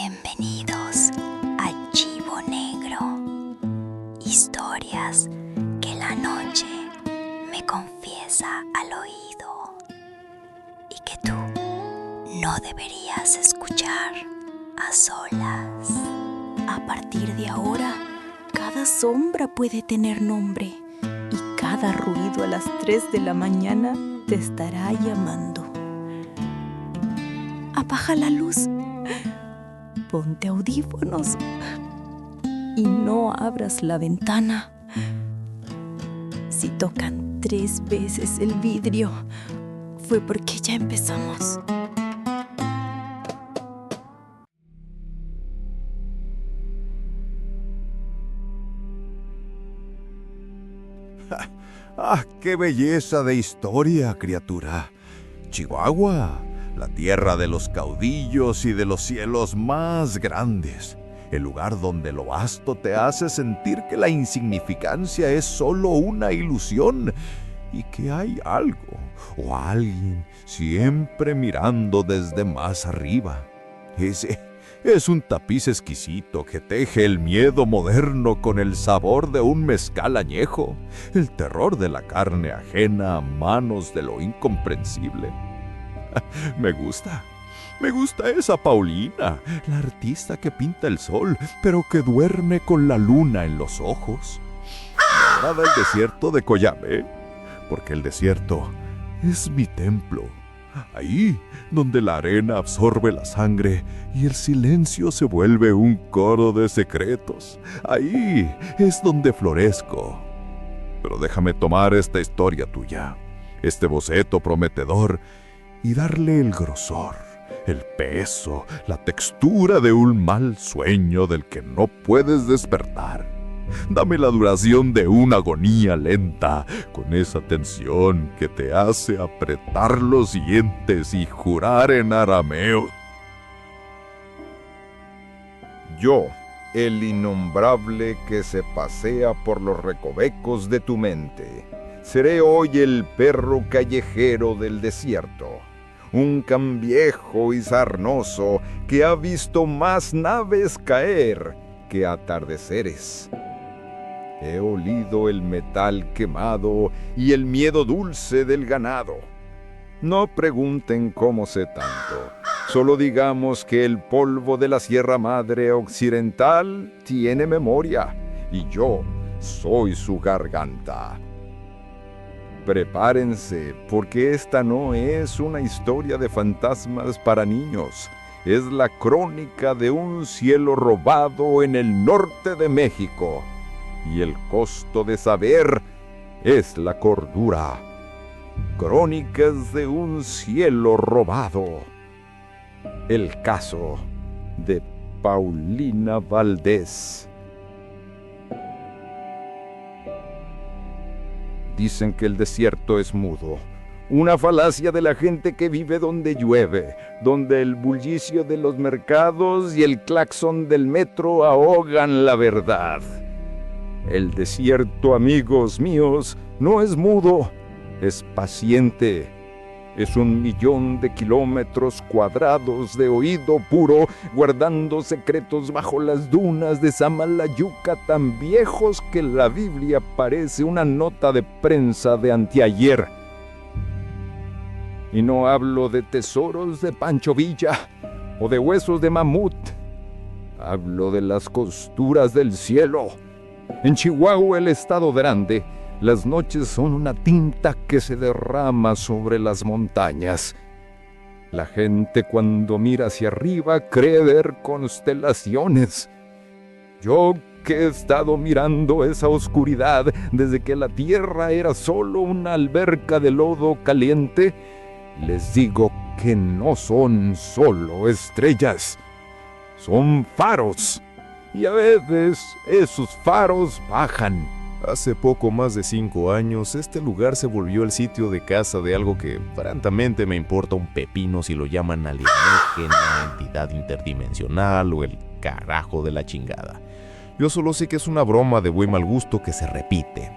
Bienvenidos a Chivo Negro, historias que la noche me confiesa al oído y que tú no deberías escuchar a solas. A partir de ahora, cada sombra puede tener nombre y cada ruido a las 3 de la mañana te estará llamando. Apaga la luz, ponte audífonos y no abras la ventana. Si tocan 3 veces el vidrio, fue porque ya empezamos. ¡Ah, qué belleza de historia, criatura! Chihuahua, la tierra de los caudillos y de los cielos más grandes. El lugar donde lo vasto te hace sentir que la insignificancia es solo una ilusión y que hay algo o alguien siempre mirando desde más arriba. Ese es un tapiz exquisito que teje el miedo moderno con el sabor de un mezcal añejo, el terror de la carne ajena a manos de lo incomprensible. Me gusta esa Paulina, la artista que pinta el sol, pero que duerme con la luna en los ojos. Me agrada el desierto de Coyame, porque el desierto es mi templo. Ahí, donde la arena absorbe la sangre y el silencio se vuelve un coro de secretos. Ahí es donde florezco. Pero déjame tomar esta historia tuya, este boceto prometedor, y darle el grosor, el peso, la textura de un mal sueño del que no puedes despertar. Dame la duración de una agonía lenta, con esa tensión que te hace apretar los dientes y jurar en arameo. Yo, el innombrable que se pasea por los recovecos de tu mente, seré hoy el perro callejero del desierto, un can viejo y sarnoso que ha visto más naves caer que atardeceres. He olido el metal quemado y el miedo dulce del ganado. No pregunten cómo sé tanto, solo digamos que el polvo de la Sierra Madre Occidental tiene memoria y yo soy su garganta. Prepárense, porque esta no es una historia de fantasmas para niños, es la crónica de un cielo robado en el norte de México. Y el costo de saber es la cordura. Crónicas de un cielo robado. El caso de Paulina Valdés. Dicen que el desierto es mudo. Una falacia de la gente que vive donde llueve, donde el bullicio de los mercados y el claxon del metro ahogan la verdad. El desierto, amigos míos, no es mudo, es paciente. Es 1.000.000 de kilómetros cuadrados de oído puro, guardando secretos bajo las dunas de Samalayuca tan viejos que la Biblia parece una nota de prensa de anteayer. Y no hablo de tesoros de Pancho Villa o de huesos de mamut. Hablo de las costuras del cielo. En Chihuahua, el estado grande, las noches son una tinta que se derrama sobre las montañas. La gente cuando mira hacia arriba cree ver constelaciones. Yo que he estado mirando esa oscuridad desde que la tierra era solo una alberca de lodo caliente, les digo que no son solo estrellas, son faros. Y a veces esos faros bajan. Hace poco más de 5 años, este lugar se volvió el sitio de caza de algo que, francamente, me importa un pepino si lo llaman alienígena, entidad interdimensional o el carajo de la chingada. Yo solo sé que es una broma de buen mal gusto que se repite.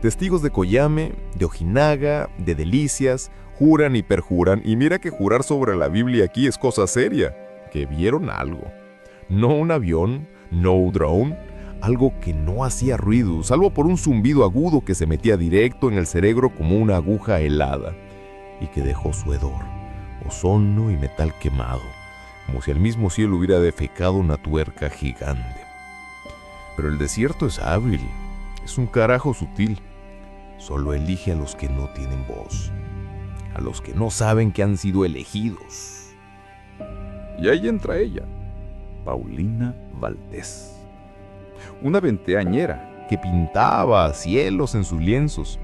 Testigos de Coyame, de Ojinaga, de Delicias, juran y perjuran, y mira que jurar sobre la Biblia aquí es cosa seria, que vieron algo. No un avión, no un drone, algo que no hacía ruido, salvo por un zumbido agudo que se metía directo en el cerebro como una aguja helada, y que dejó su hedor, ozono y metal quemado, como si el mismo cielo hubiera defecado una tuerca gigante. Pero el desierto es hábil, es un carajo sutil. Solo elige a los que no tienen voz, a los que no saben que han sido elegidos. Y ahí entra ella, Paulina Valdés. Una veinteañera Que pintaba cielos en sus lienzos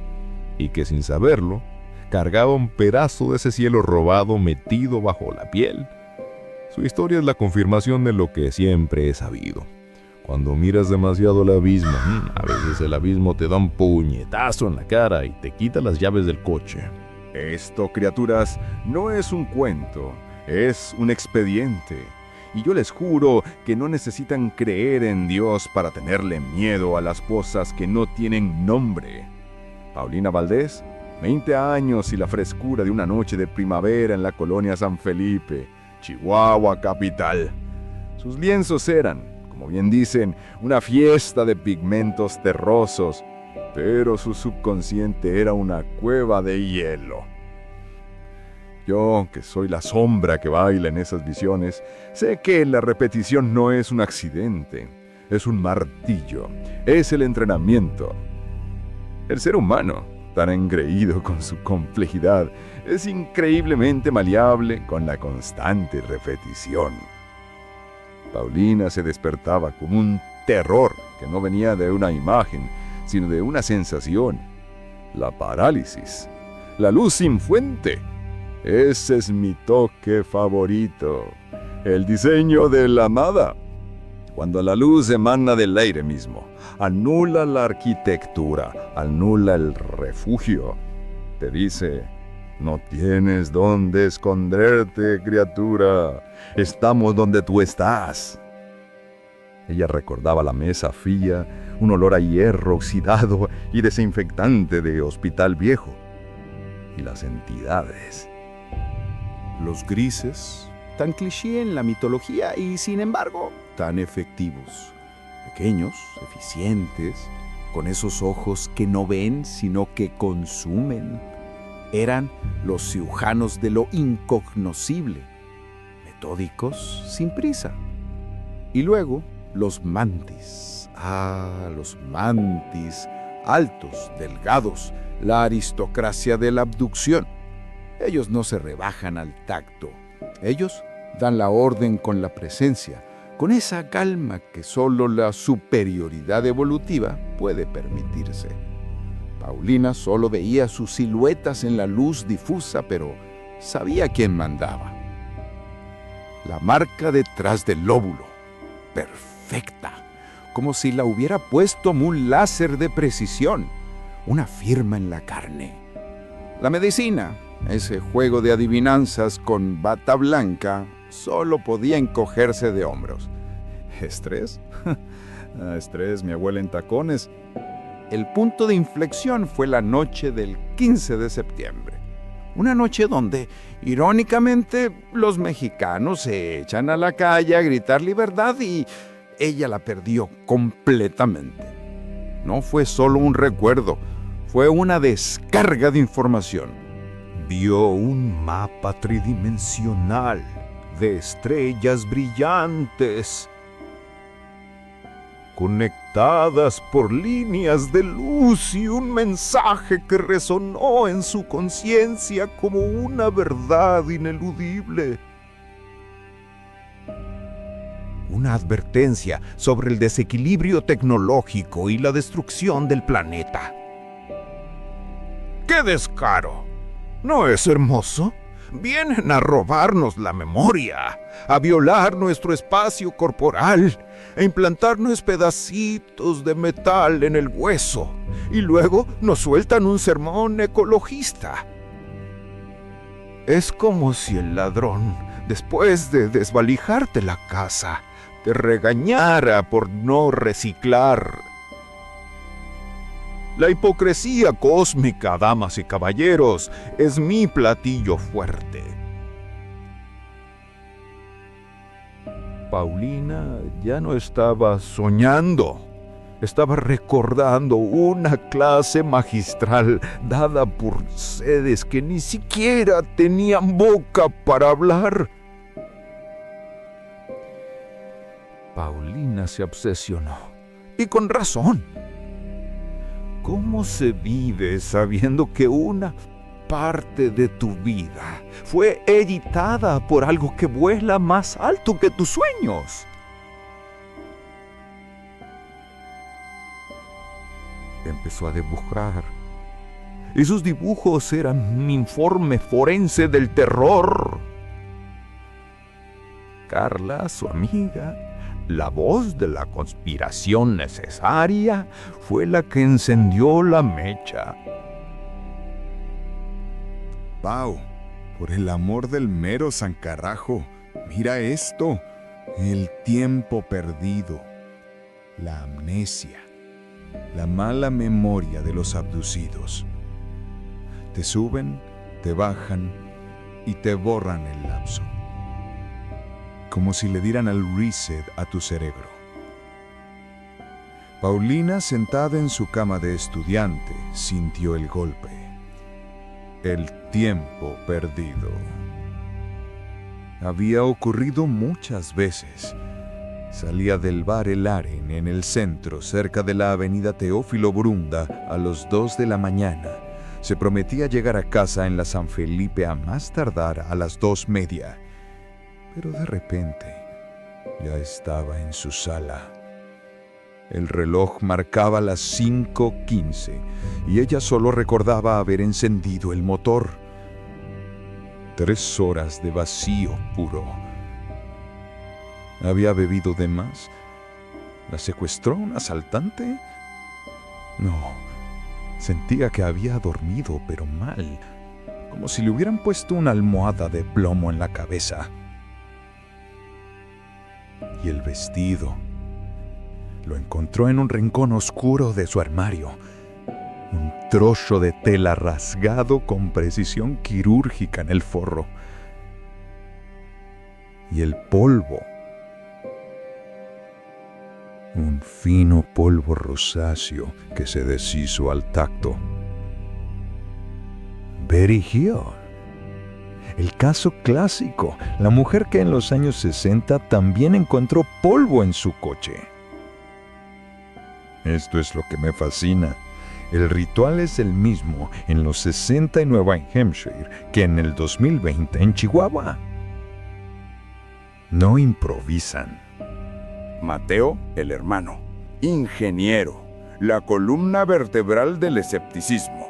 y que sin saberlo cargaba un pedazo de ese cielo robado metido bajo la piel. Su historia es la confirmación de lo que siempre he sabido. Cuando miras demasiado el abismo, a veces el abismo te da un puñetazo en la cara y te quita las llaves del coche. Esto, criaturas, no es un cuento, es un expediente. Y yo les juro que no necesitan creer en Dios para tenerle miedo a las cosas que no tienen nombre. Paulina Valdés, 20 años y la frescura de una noche de primavera en la colonia San Felipe, Chihuahua capital. Sus lienzos eran, como bien dicen, una fiesta de pigmentos terrosos, pero su subconsciente era una cueva de hielo. Yo, que soy la sombra que baila en esas visiones, sé que la repetición no es un accidente, es un martillo, es el entrenamiento. El ser humano, tan engreído con su complejidad, es increíblemente maleable con la constante repetición. Paulina se despertaba con un terror que no venía de una imagen, sino de una sensación. La parálisis, la luz sin fuente. Ese es mi toque favorito, el diseño de la nada. Cuando la luz emana del aire mismo, anula la arquitectura, anula el refugio. Te dice, no tienes dónde esconderte, criatura. Estamos donde tú estás. Ella recordaba la mesa fría, un olor a hierro oxidado y desinfectante de hospital viejo. Y las entidades. Los grises, tan cliché en la mitología y sin embargo tan efectivos. Pequeños, eficientes, con esos ojos que no ven sino que consumen. Eran los cirujanos de lo incognoscible, metódicos sin prisa. Y luego los mantis. Los mantis, altos, delgados, la aristocracia de la abducción. Ellos no se rebajan al tacto. Ellos dan la orden con la presencia, con esa calma que solo la superioridad evolutiva puede permitirse. Paulina solo veía sus siluetas en la luz difusa, pero sabía quién mandaba. La marca detrás del lóbulo, perfecta, como si la hubiera puesto un láser de precisión, una firma en la carne. La medicina, ese juego de adivinanzas con bata blanca, solo podía encogerse de hombros. ¿Estrés? Estrés, mi abuela en tacones. El punto de inflexión fue la noche del 15 de septiembre. Una noche donde, irónicamente, los mexicanos se echan a la calle a gritar libertad y ella la perdió completamente. No fue solo un recuerdo, fue una descarga de información. Vio un mapa tridimensional de estrellas brillantes, conectadas por líneas de luz y un mensaje que resonó en su conciencia como una verdad ineludible. Una advertencia sobre el desequilibrio tecnológico y la destrucción del planeta. ¡Qué descaro! ¿No es hermoso? Vienen a robarnos la memoria, a violar nuestro espacio corporal, a implantarnos pedacitos de metal en el hueso, y luego nos sueltan un sermón ecologista. Es como si el ladrón, después de desvalijarte la casa, te regañara por no reciclar. La hipocresía cósmica, damas y caballeros, es mi platillo fuerte. Paulina ya no estaba soñando. Estaba recordando una clase magistral dada por seres que ni siquiera tenían boca para hablar. Paulina se obsesionó, y con razón. ¿Cómo se vive sabiendo que una parte de tu vida fue editada por algo que vuela más alto que tus sueños? Empezó a dibujar, y sus dibujos eran un informe forense del terror. Carla, su amiga, la voz de la conspiración necesaria, fue la que encendió la mecha. Pau, por el amor del mero Sancarajo, mira esto. El tiempo perdido, la amnesia, la mala memoria de los abducidos. Te suben, te bajan y te borran el lapso. Como si le dieran el reset a tu cerebro. Paulina, sentada en su cama de estudiante, sintió el golpe. El tiempo perdido. Había ocurrido muchas veces. Salía del bar El Aren en el centro, cerca de la avenida Teófilo Brunda, a las 2 de la mañana. Se prometía llegar a casa en la San Felipe a más tardar a las 2:30. Pero de repente ya estaba en su sala. El reloj marcaba las 5:15 y ella solo recordaba haber encendido el motor. 3 horas de vacío puro. ¿Había bebido de más? ¿La secuestró un asaltante? No, sentía que había dormido, pero mal, como si le hubieran puesto una almohada de plomo en la cabeza. Y el vestido lo encontró en un rincón oscuro de su armario. Un trozo de tela rasgado con precisión quirúrgica en el forro. Y el polvo. Un fino polvo rosáceo que se deshizo al tacto. Betty Hill. El caso clásico, la mujer que en los años 60 también encontró polvo en su coche. Esto es lo que me fascina. El ritual es el mismo en los 60 en Nueva Hampshire que en el 2020 en Chihuahua. No improvisan. Mateo, el hermano, ingeniero, la columna vertebral del escepticismo.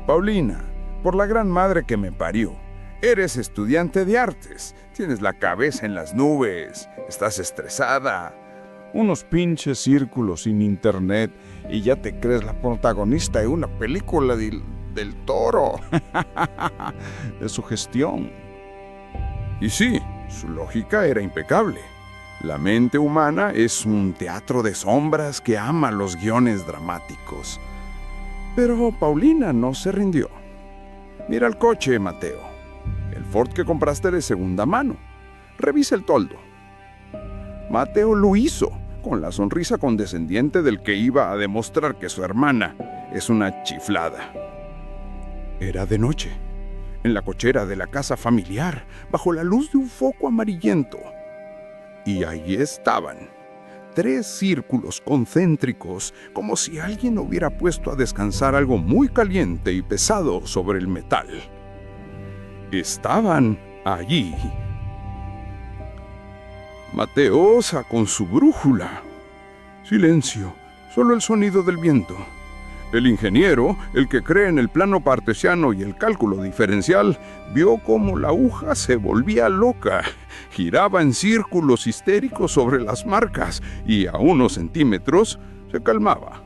Paulina, por la gran madre que me parió, eres estudiante de artes, tienes la cabeza en las nubes, estás estresada. Unos pinches círculos sin internet y ya te crees la protagonista de una película del Toro. De su gestión. Y sí, su lógica era impecable. La mente humana es un teatro de sombras que ama los guiones dramáticos. Pero Paulina no se rindió. Mira el coche, Mateo. El Ford que compraste de segunda mano. Revisa el toldo. Mateo lo hizo, con la sonrisa condescendiente del que iba a demostrar que su hermana es una chiflada. Era de noche, en la cochera de la casa familiar, bajo la luz de un foco amarillento. Y ahí estaban, 3 círculos concéntricos, como si alguien hubiera puesto a descansar algo muy caliente y pesado sobre el metal. Estaban allí. Mateo sacó su brújula. Silencio, solo el sonido del viento. El ingeniero, el que cree en el plano cartesiano y el cálculo diferencial, vio cómo la aguja se volvía loca, giraba en círculos histéricos sobre las marcas y a unos centímetros se calmaba.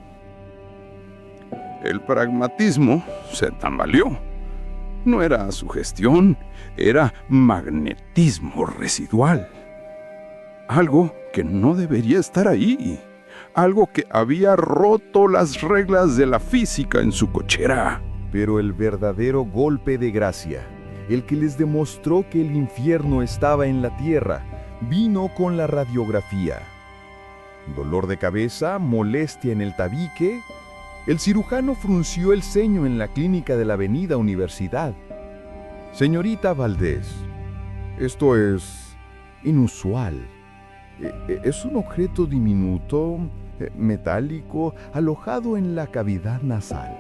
El pragmatismo se tambaleó. No era sugestión, era magnetismo residual. Algo que no debería estar ahí. Algo que había roto las reglas de la física en su cochera. Pero el verdadero golpe de gracia, el que les demostró que el infierno estaba en la tierra, Vino con la radiografía. Dolor de cabeza, molestia en el tabique. El cirujano frunció el ceño en la clínica de la Avenida Universidad. Señorita Valdés, esto es inusual. Es un objeto diminuto, metálico, alojado en la cavidad nasal.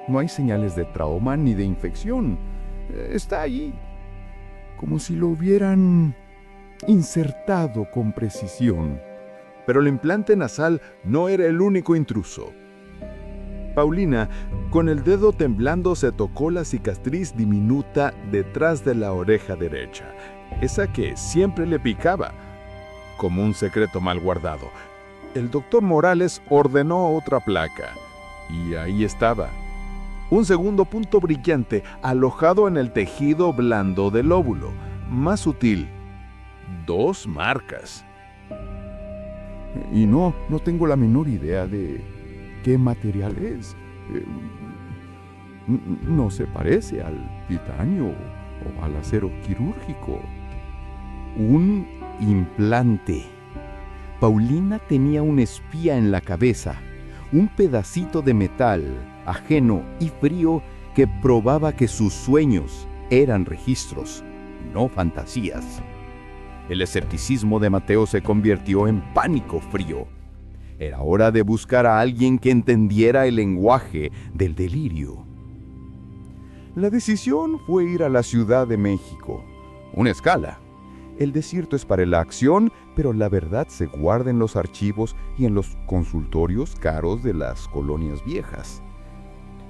No hay señales de trauma ni de infección. Está ahí, como si lo hubieran insertado con precisión. Pero el implante nasal no era el único intruso. Paulina, con el dedo temblando, se tocó la cicatriz diminuta detrás de la oreja derecha, esa que siempre le picaba, como un secreto mal guardado. El doctor Morales ordenó otra placa, y ahí estaba. Un segundo punto brillante alojado en el tejido blando del óvulo, más sutil. 2 marcas. Y no tengo la menor idea de qué material es. No se parece al titanio o al acero quirúrgico. Un implante. Paulina tenía un espía en la cabeza, un pedacito de metal ajeno y frío que probaba que sus sueños eran registros, no fantasías. El escepticismo de Mateo se convirtió en pánico frío. Era hora de buscar a alguien que entendiera el lenguaje del delirio. La decisión fue ir a la Ciudad de México. Una escala. El desierto es para la acción, pero la verdad se guarda en los archivos y en los consultorios caros de las colonias viejas.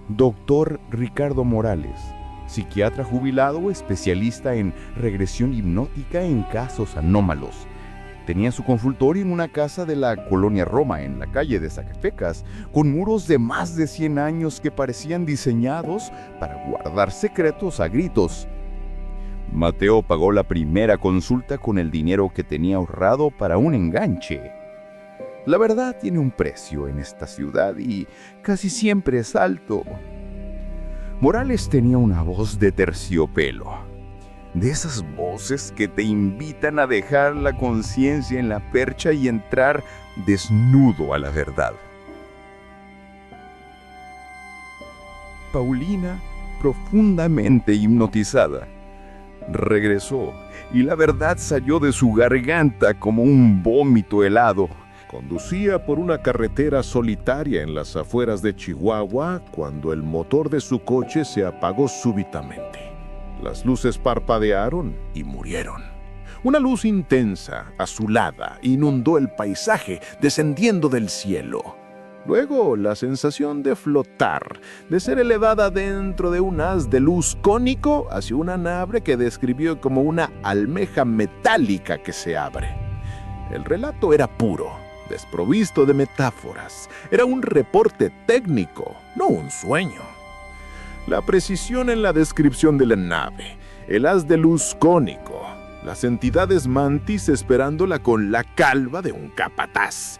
Doctor Ricardo Morales, psiquiatra jubilado, especialista en regresión hipnótica en casos anómalos. Tenía su consultorio en una casa de la colonia Roma, en la calle de Zacatecas, con muros de más de 100 años que parecían diseñados para guardar secretos a gritos. Mateo pagó la primera consulta con el dinero que tenía ahorrado para un enganche. La verdad tiene un precio en esta ciudad y casi siempre es alto. Morales tenía una voz de terciopelo. De esas voces que te invitan a dejar la conciencia en la percha y entrar desnudo a la verdad. Paulina, profundamente hipnotizada, regresó y la verdad salió de su garganta como un vómito helado. Conducía por una carretera solitaria en las afueras de Chihuahua cuando el motor de su coche se apagó súbitamente. Las luces parpadearon y murieron. Una luz intensa, azulada, inundó el paisaje, descendiendo del cielo. Luego, la sensación de flotar, de ser elevada dentro de un haz de luz cónico hacia una nave que describió como una almeja metálica que se abre. El relato era puro, desprovisto de metáforas. Era un reporte técnico, no un sueño. La precisión en la descripción de la nave, el haz de luz cónico, las entidades mantis esperándola con la calva de un capataz.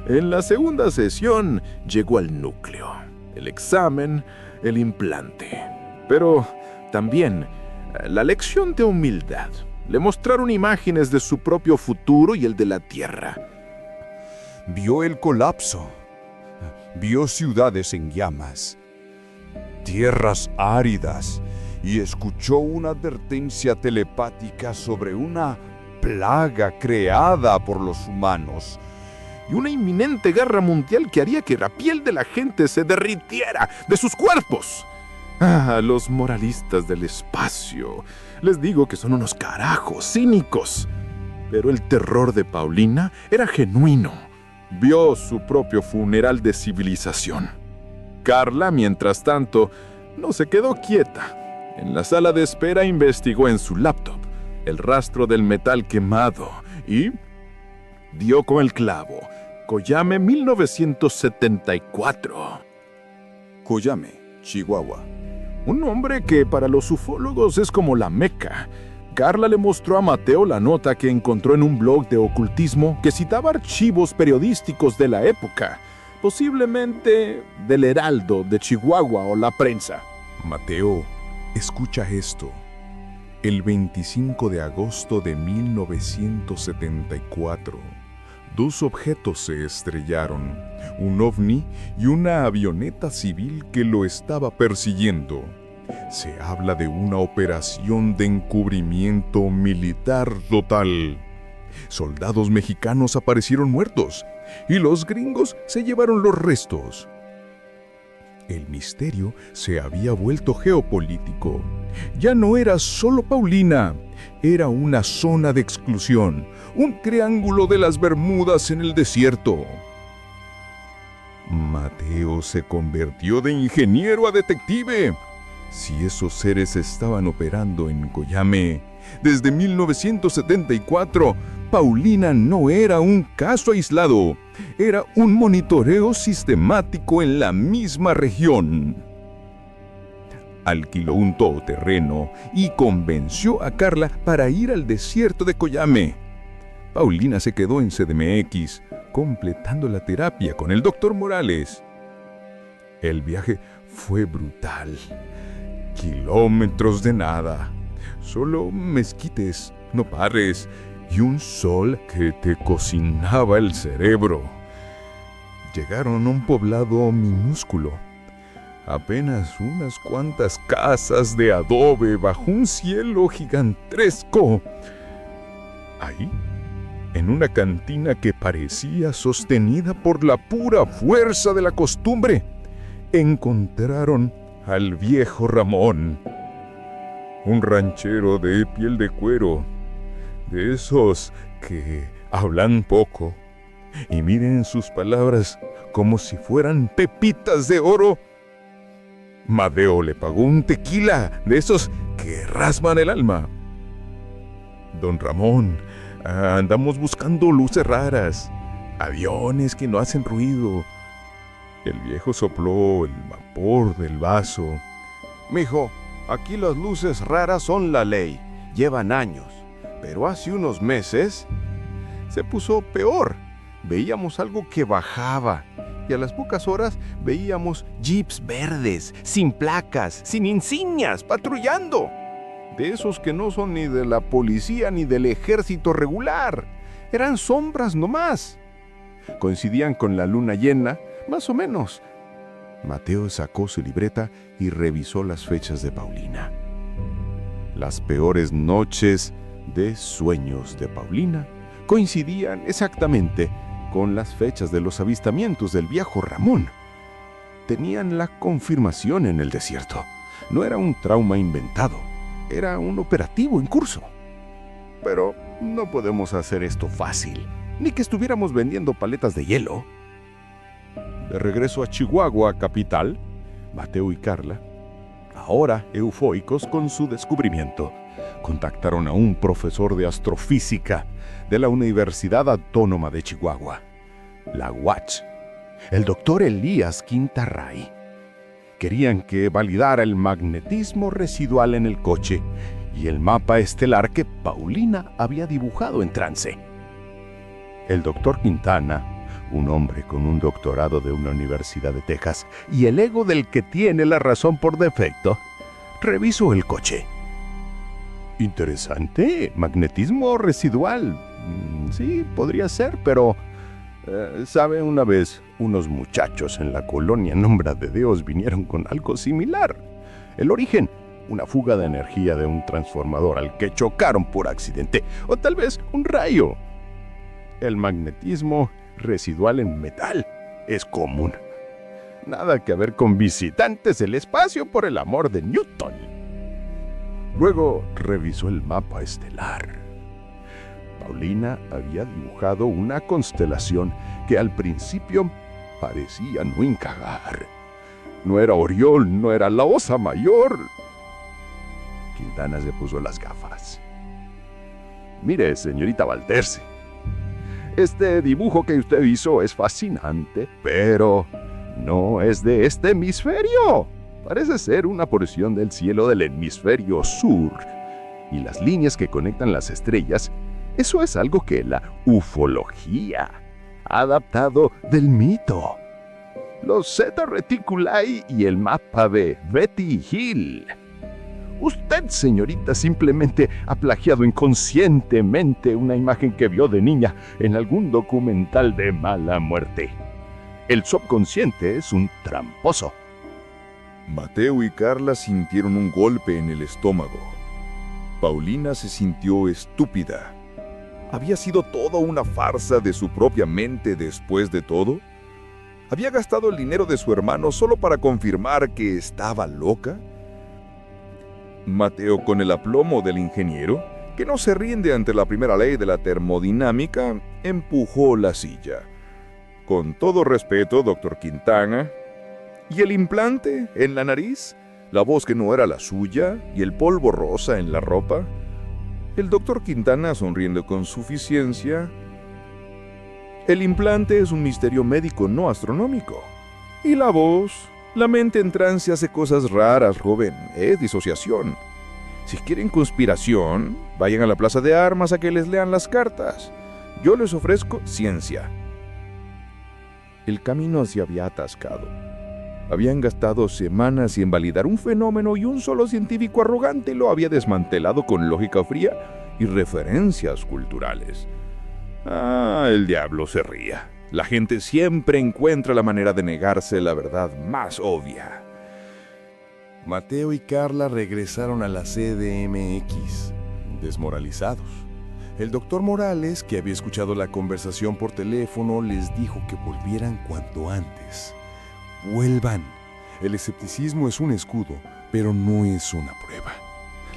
En la segunda sesión llegó al núcleo, el examen, el implante. Pero también la lección de humildad. Le mostraron imágenes de su propio futuro y el de la Tierra. Vio el colapso, vio ciudades en llamas, tierras áridas y escuchó una advertencia telepática sobre una plaga creada por los humanos. Y una inminente guerra mundial que haría que la piel de la gente se derritiera de sus cuerpos. Ah, los moralistas del espacio. Les digo que son unos carajos cínicos. Pero el terror de Paulina era genuino. Vio su propio funeral de civilización. Carla, mientras tanto, no se quedó quieta. En la sala de espera investigó en su laptop el rastro del metal quemado y dio con el clavo. Coyame, 1974. Coyame, Chihuahua. Un nombre que para los ufólogos es como la Meca. Carla le mostró a Mateo la nota que encontró en un blog de ocultismo que citaba archivos periodísticos de la época, posiblemente del Heraldo de Chihuahua o La Prensa. Mateo, escucha esto. El 25 de agosto de 1974, dos objetos se estrellaron, un ovni y una avioneta civil que lo estaba persiguiendo. Se habla de una operación de encubrimiento militar total. Soldados mexicanos aparecieron muertos y los gringos se llevaron los restos. El misterio se había vuelto geopolítico. Ya no era solo Paulina, era una zona de exclusión, un triángulo de las Bermudas en el desierto. Mateo se convirtió de ingeniero a detective. Si esos seres estaban operando en Coyame desde 1974, Paulina no era un caso aislado, era un monitoreo sistemático en la misma región. Alquiló un todoterreno y convenció a Carla para ir al desierto de Coyame. Paulina se quedó en CDMX, completando la terapia con el Dr. Morales. El viaje fue brutal. Kilómetros de nada, solo mezquites, nopales y un sol que te cocinaba el cerebro. Llegaron a un poblado minúsculo, apenas unas cuantas casas de adobe bajo un cielo gigantesco. Ahí, en una cantina que parecía sostenida por la pura fuerza de la costumbre, encontraron al viejo Ramón, un ranchero de piel de cuero, de esos que hablan poco y miren sus palabras como si fueran pepitas de oro. Mateo le pagó un tequila de esos que rasman el alma. Don Ramón, andamos buscando luces raras, aviones que no hacen ruido. El viejo sopló el vapor del vaso. Mijo, aquí las luces raras son la ley. Llevan años. Pero hace unos meses se puso peor. Veíamos algo que bajaba. Y a las pocas horas veíamos jeeps verdes, sin placas, sin insignias, patrullando. De esos que no son ni de la policía ni del ejército regular. Eran sombras nomás. Coincidían con la luna llena, más o menos. Mateo sacó su libreta y revisó las fechas de Paulina. Las peores noches de sueños de Paulina coincidían exactamente con las fechas de los avistamientos del viejo Ramón. Tenían la confirmación en el desierto. No era un trauma inventado, era un operativo en curso. Pero no podemos hacer esto fácil, ni que estuviéramos vendiendo paletas de hielo. De regreso a Chihuahua, capital, Mateo y Carla, ahora eufóricos con su descubrimiento, contactaron a un profesor de astrofísica de la Universidad Autónoma de Chihuahua, la UACH, el doctor Elías Quintarray. Querían que validara el magnetismo residual en el coche y el mapa estelar que Paulina había dibujado en trance. El doctor Quintana, un hombre con un doctorado de una universidad de Texas y el ego del que tiene la razón por defecto, revisó el coche. Interesante, magnetismo residual. Sí, podría ser, pero... ¿sabe? Una vez unos muchachos en la colonia Nombra de Dios vinieron con algo similar. El origen, una fuga de energía de un transformador al que chocaron por accidente, o tal vez un rayo. El magnetismo residual en metal es común. Nada que ver con visitantes del espacio, por el amor de Newton. Luego revisó el mapa estelar. Paulina había dibujado una constelación que al principio parecía no encajar. No era Orión, no era la Osa Mayor. Quintana se puso las gafas. Mire, señorita Valterse, este dibujo que usted hizo es fascinante, pero no es de este hemisferio. Parece ser una porción del cielo del hemisferio sur. Y las líneas que conectan las estrellas, eso es algo que la ufología ha adaptado del mito. Los Zeta Reticuli y el mapa de Betty Hill. Usted, señorita, simplemente ha plagiado inconscientemente una imagen que vio de niña en algún documental de mala muerte. El subconsciente es un tramposo. Mateo y Carla sintieron un golpe en el estómago. Paulina se sintió estúpida. ¿Había sido toda una farsa de su propia mente después de todo? ¿Había gastado el dinero de su hermano solo para confirmar que estaba loca? Mateo, con el aplomo del ingeniero, que no se rinde ante la primera ley de la termodinámica, empujó la silla. Con todo respeto, doctor Quintana. ¿Y el implante en la nariz? ¿La voz que no era la suya? ¿Y el polvo rosa en la ropa? El doctor Quintana, sonriendo con suficiencia. El implante es un misterio médico, no astronómico. ¿Y la voz? La mente en trance hace cosas raras, joven. Es disociación. Si quieren conspiración, vayan a la plaza de armas a que les lean las cartas. Yo les ofrezco ciencia. El camino se había atascado. Habían gastado semanas en validar un fenómeno y un solo científico arrogante lo había desmantelado con lógica fría y referencias culturales. El diablo se ría. La gente siempre encuentra la manera de negarse la verdad más obvia. Mateo y Carla regresaron a la CDMX, desmoralizados. El doctor Morales, que había escuchado la conversación por teléfono, les dijo que volvieran cuanto antes. Vuelvan. El escepticismo es un escudo, pero no es una prueba.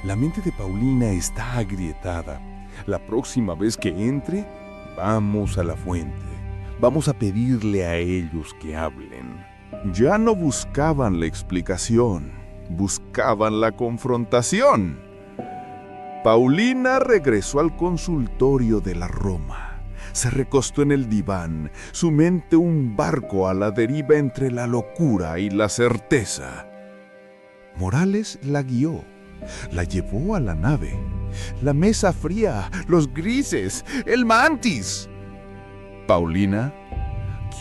La mente de Paulina está agrietada. La próxima vez que entre, vamos a la fuente. Vamos a pedirle a ellos que hablen. Ya no buscaban la explicación, buscaban la confrontación. Paulina regresó al consultorio de la Roma. Se recostó en el diván, su mente un barco a la deriva entre la locura y la certeza. Morales la guió, la llevó a la nave. La mesa fría, los grises, el mantis. Paulina,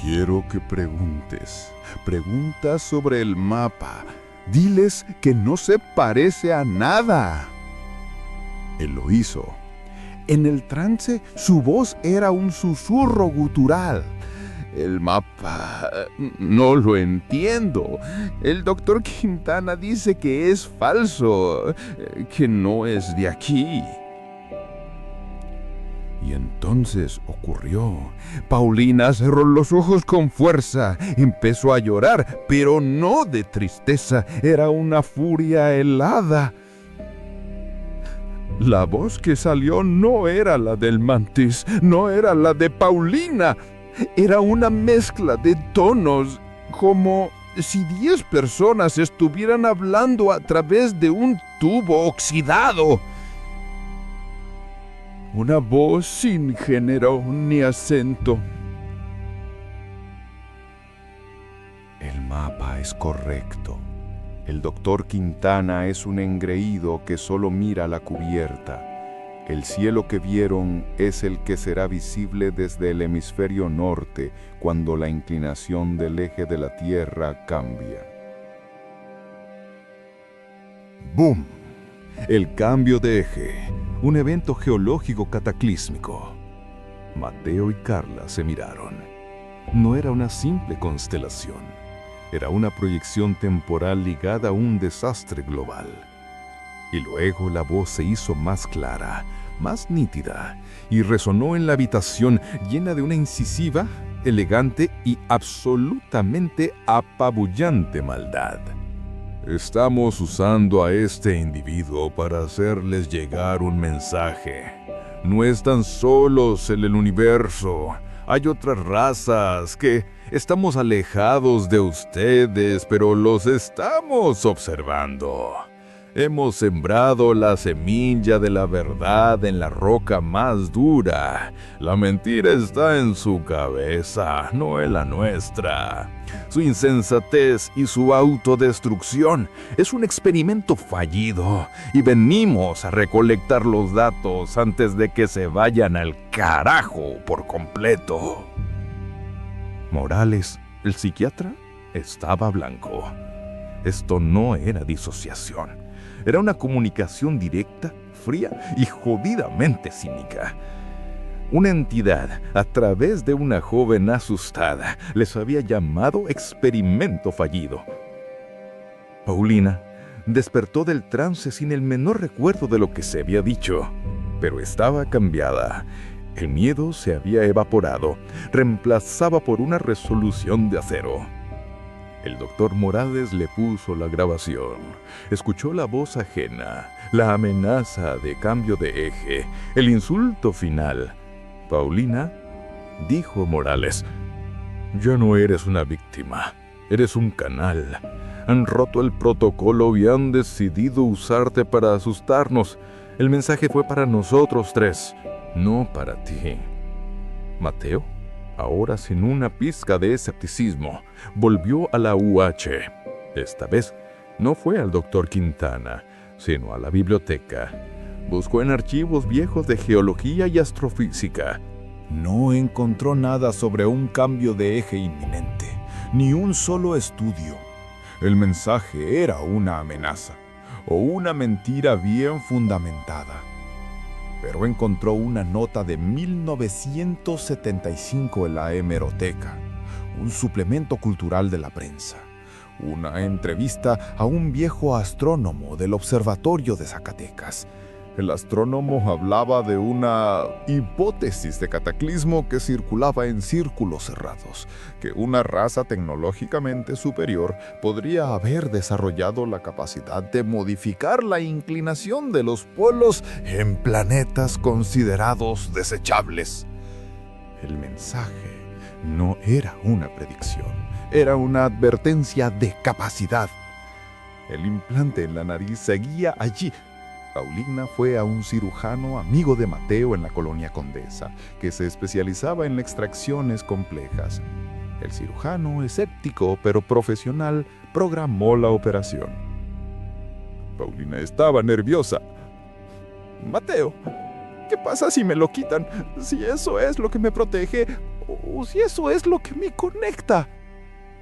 quiero que preguntes. Pregunta sobre el mapa. Diles que no se parece a nada. Él lo hizo. En el trance, su voz era un susurro gutural. El mapa... no lo entiendo. El doctor Quintana dice que es falso, que no es de aquí. Y entonces ocurrió. Paulina cerró los ojos con fuerza, empezó a llorar, pero no de tristeza, era una furia helada. La voz que salió no era la del mantis, no era la de Paulina. Era una mezcla de tonos, como si 10 personas estuvieran hablando a través de un tubo oxidado. Una voz sin género ni acento. El mapa es correcto. El doctor Quintana es un engreído que solo mira la cubierta. El cielo que vieron es el que será visible desde el hemisferio norte cuando la inclinación del eje de la Tierra cambia. ¡Boom! El cambio de eje. Un evento geológico cataclísmico. Mateo y Carla se miraron. No era una simple constelación. Era una proyección temporal ligada a un desastre global. Y luego la voz se hizo más clara, más nítida, y resonó en la habitación llena de una incisiva, elegante y absolutamente apabullante maldad. Estamos usando a este individuo para hacerles llegar un mensaje. No están solos en el universo. Hay otras razas que estamos alejados de ustedes, pero los estamos observando. Hemos sembrado la semilla de la verdad en la roca más dura. La mentira está en su cabeza, no en la nuestra. Su insensatez y su autodestrucción es un experimento fallido y venimos a recolectar los datos antes de que se vayan al carajo por completo. Morales, el psiquiatra, estaba blanco. Esto no era disociación. Era una comunicación directa, fría y jodidamente cínica. Una entidad, a través de una joven asustada, les había llamado experimento fallido. Paulina despertó del trance sin el menor recuerdo de lo que se había dicho, pero estaba cambiada. El miedo se había evaporado, reemplazada por una resolución de acero. El doctor Morales le puso la grabación. Escuchó la voz ajena, la amenaza de cambio de eje, el insulto final. Paulina, dijo Morales, ya no eres una víctima, eres un canal. Han roto el protocolo y han decidido usarte para asustarnos. El mensaje fue para nosotros tres, no para ti. Mateo, ahora sin una pizca de escepticismo, volvió a la UH. Esta vez no fue al doctor Quintana, sino a la biblioteca. Buscó en archivos viejos de geología y astrofísica. No encontró nada sobre un cambio de eje inminente, ni un solo estudio. El mensaje era una amenaza, o una mentira bien fundamentada. Pero encontró una nota de 1975 en la hemeroteca, un suplemento cultural de la prensa, una entrevista a un viejo astrónomo del Observatorio de Zacatecas. El astrónomo hablaba de una hipótesis de cataclismo que circulaba en círculos cerrados, que una raza tecnológicamente superior podría haber desarrollado la capacidad de modificar la inclinación de los polos en planetas considerados desechables. El mensaje no era una predicción, era una advertencia de capacidad. El implante en la nariz seguía allí. Paulina fue a un cirujano amigo de Mateo en la colonia Condesa, que se especializaba en extracciones complejas. El cirujano, escéptico pero profesional, programó la operación. Paulina estaba nerviosa. Mateo, ¿qué pasa si me lo quitan? Si eso es lo que me protege, o si eso es lo que me conecta.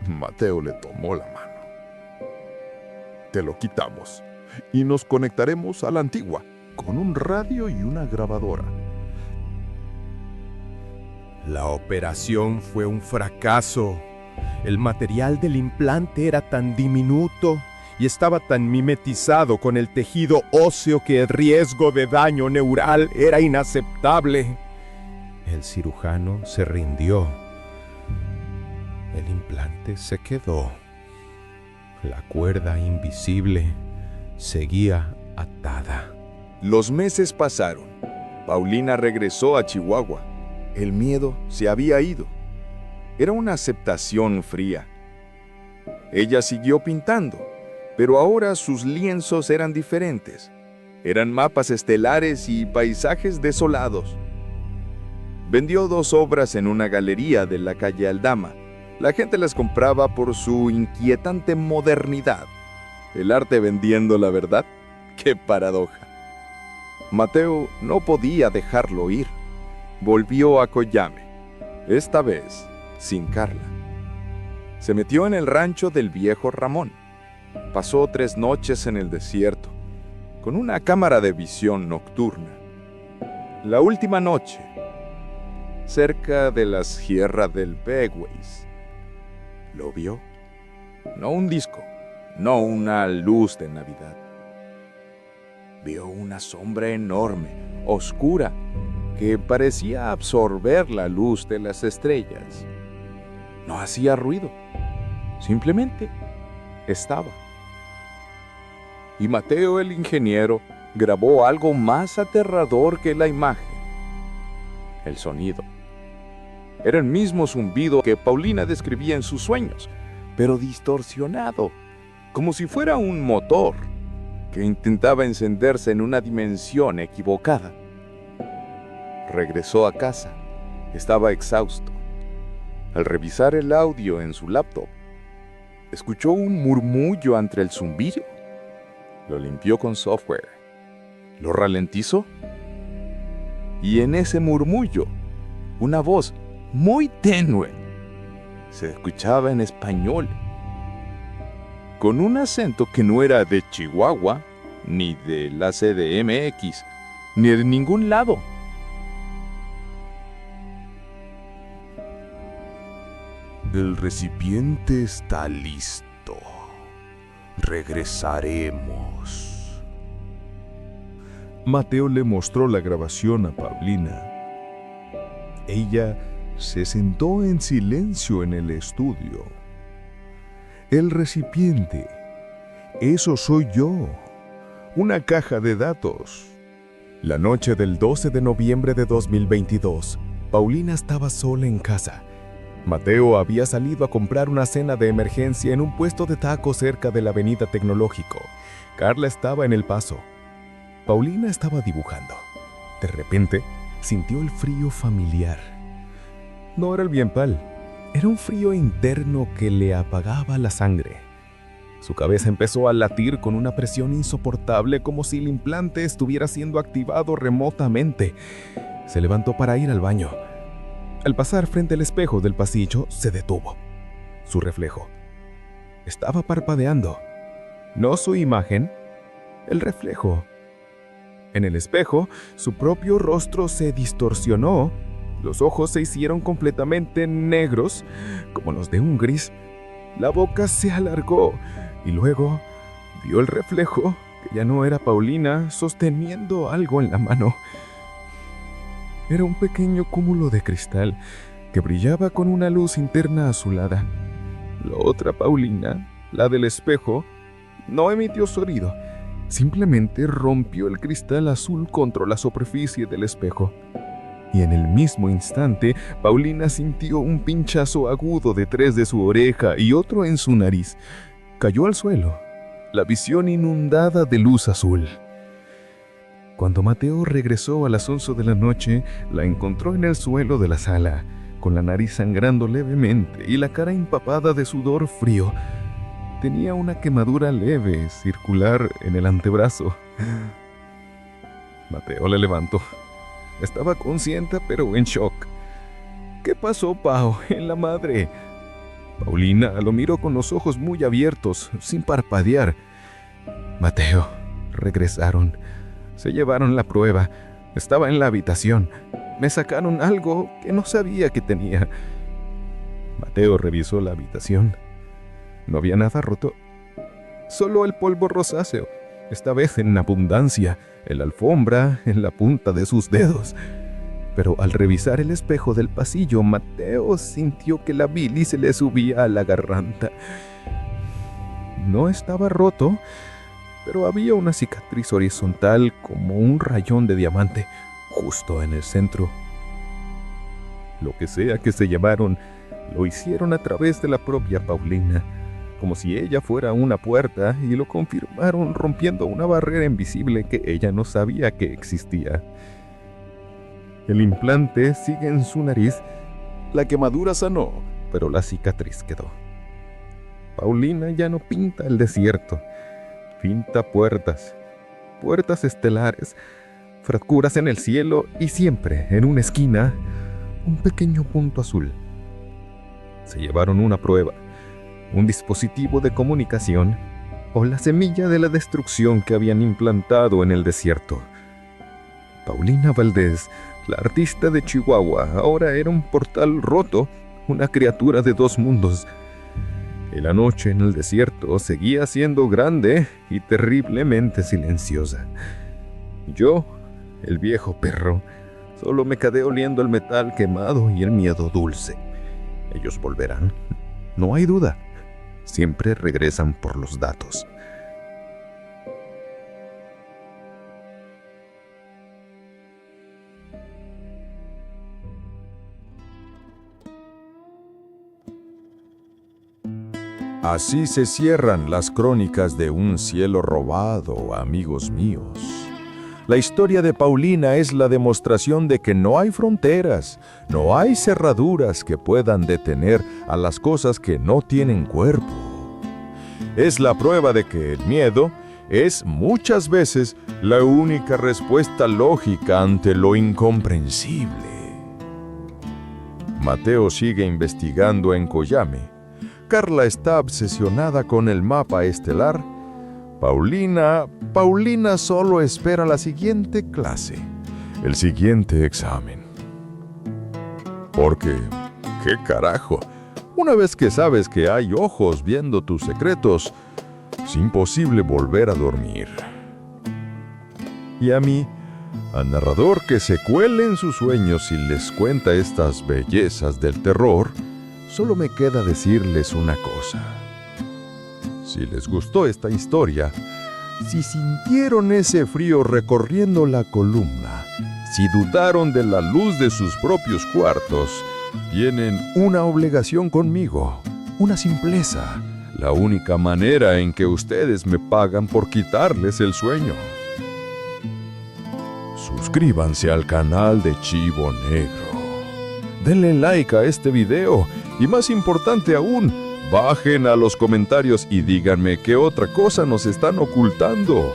Mateo le tomó la mano. Te lo quitamos y nos conectaremos a la antigua, con un radio y una grabadora. La operación fue un fracaso. El material del implante era tan diminuto y estaba tan mimetizado con el tejido óseo que el riesgo de daño neural era inaceptable. El cirujano se rindió. El implante se quedó. La cuerda invisible seguía atada. Los meses pasaron. Paulina regresó a Chihuahua. El miedo se había ido. Era una aceptación fría. Ella siguió pintando, pero ahora sus lienzos eran diferentes. Eran mapas estelares y paisajes desolados. Vendió 2 obras en una galería de la calle Aldama. La gente las compraba por su inquietante modernidad. ¿El arte vendiendo la verdad? ¡Qué paradoja! Mateo no podía dejarlo ir. Volvió a Coyame, esta vez sin Carla. Se metió en el rancho del viejo Ramón. Pasó 3 noches en el desierto, con una cámara de visión nocturna. La última noche, cerca de la Sierra del Pegueis, lo vio. No un disco, no una luz de Navidad. Vio una sombra enorme, oscura, que parecía absorber la luz de las estrellas. No hacía ruido, simplemente estaba. Y Mateo, el ingeniero, grabó algo más aterrador que la imagen: el sonido. Era el mismo zumbido que Paulina describía en sus sueños, pero distorsionado, como si fuera un motor que intentaba encenderse en una dimensión equivocada. Regresó a casa. Estaba exhausto. Al revisar el audio en su laptop, escuchó un murmullo entre el zumbido. Lo limpió con software. Lo ralentizó. Y en ese murmullo, una voz muy tenue se escuchaba en español, con un acento que no era de Chihuahua ni de la CDMX, ni de ningún lado. El recipiente está listo. Regresaremos. Mateo le mostró la grabación a Paulina. Ella se sentó en silencio en el estudio. El recipiente. Eso soy yo. Una caja de datos. La noche del 12 de noviembre de 2022, Paulina estaba sola en casa. Mateo había salido a comprar una cena de emergencia en un puesto de tacos cerca de la Avenida Tecnológico. Carla estaba en El Paso. Paulina estaba dibujando. De repente, sintió el frío familiar. No era el bienpal, era un frío interno que le apagaba la sangre. Su cabeza empezó a latir con una presión insoportable, como si el implante estuviera siendo activado remotamente. Se levantó para ir al baño. Al pasar frente al espejo del pasillo, se detuvo. Su reflejo estaba parpadeando. No su imagen, el reflejo. En el espejo, su propio rostro se distorsionó. Los ojos se hicieron completamente negros, como los de un gris. La boca se alargó y luego vio el reflejo, que ya no era Paulina, sosteniendo algo en la mano. Era un pequeño cúmulo de cristal que brillaba con una luz interna azulada. La otra Paulina, la del espejo, no emitió sonido. Simplemente rompió el cristal azul contra la superficie del espejo. Y en el mismo instante, Paulina sintió un pinchazo agudo detrás de su oreja y otro en su nariz. Cayó al suelo, la visión inundada de luz azul. Cuando Mateo regresó a las 11 de la noche, la encontró en el suelo de la sala, con la nariz sangrando levemente y la cara empapada de sudor frío. Tenía una quemadura leve, circular, en el antebrazo. Mateo la levantó. Estaba consciente, pero en shock. ¿Qué pasó, Pau, en la madre? Paulina lo miró con los ojos muy abiertos, sin parpadear. Mateo, regresaron. Se llevaron la prueba. Estaba en la habitación. Me sacaron algo que no sabía que tenía. Mateo revisó la habitación. No había nada roto. Solo el polvo rosáceo, esta vez en abundancia, en la alfombra, en la punta de sus dedos. Pero al revisar el espejo del pasillo, Mateo sintió que la bilis se le subía a la garganta. No estaba roto, pero había una cicatriz horizontal como un rayón de diamante justo en el centro. Lo que sea que se llevaron, lo hicieron a través de la propia Paulina, como si ella fuera una puerta, y lo confirmaron rompiendo una barrera invisible que ella no sabía que existía. El implante sigue en su nariz. La quemadura sanó, pero la cicatriz quedó. Paulina ya no pinta el desierto. Pinta puertas estelares, fracturas en el cielo y siempre, en una esquina, un pequeño punto azul. Se llevaron una prueba, un dispositivo de comunicación o la semilla de la destrucción que habían implantado en el desierto. Paulina Valdés, la artista de Chihuahua, ahora era un portal roto, una criatura de dos mundos. Y la noche en el desierto seguía siendo grande y terriblemente silenciosa. Yo, el viejo perro, solo me quedé oliendo el metal quemado y el miedo dulce. Ellos volverán, no hay duda. Siempre regresan por los datos. Así se cierran las crónicas de un cielo robado, amigos míos. La historia de Paulina es la demostración de que no hay fronteras, no hay cerraduras que puedan detener a las cosas que no tienen cuerpo. Es la prueba de que el miedo es muchas veces la única respuesta lógica ante lo incomprensible. Mateo sigue investigando en Coyame. Carla está obsesionada con el mapa estelar. Paulina solo espera la siguiente clase, el siguiente examen. Porque, ¿qué carajo? Una vez que sabes que hay ojos viendo tus secretos, es imposible volver a dormir. Y a mí, al narrador que se cuele en sus sueños y les cuenta estas bellezas del terror, solo me queda decirles una cosa. Si les gustó esta historia, si sintieron ese frío recorriendo la columna, si dudaron de la luz de sus propios cuartos, tienen una obligación conmigo, una simpleza, la única manera en que ustedes me pagan por quitarles el sueño. Suscríbanse al canal de Chivo Negro. Denle like a este video y, más importante aún, bajen a los comentarios y díganme qué otra cosa nos están ocultando.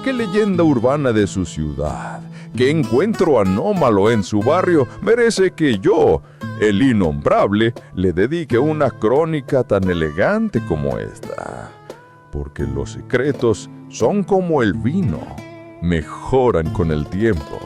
¿Qué leyenda urbana de su ciudad, qué encuentro anómalo en su barrio merece que yo, el innombrable, le dedique una crónica tan elegante como esta? Porque los secretos son como el vino, mejoran con el tiempo.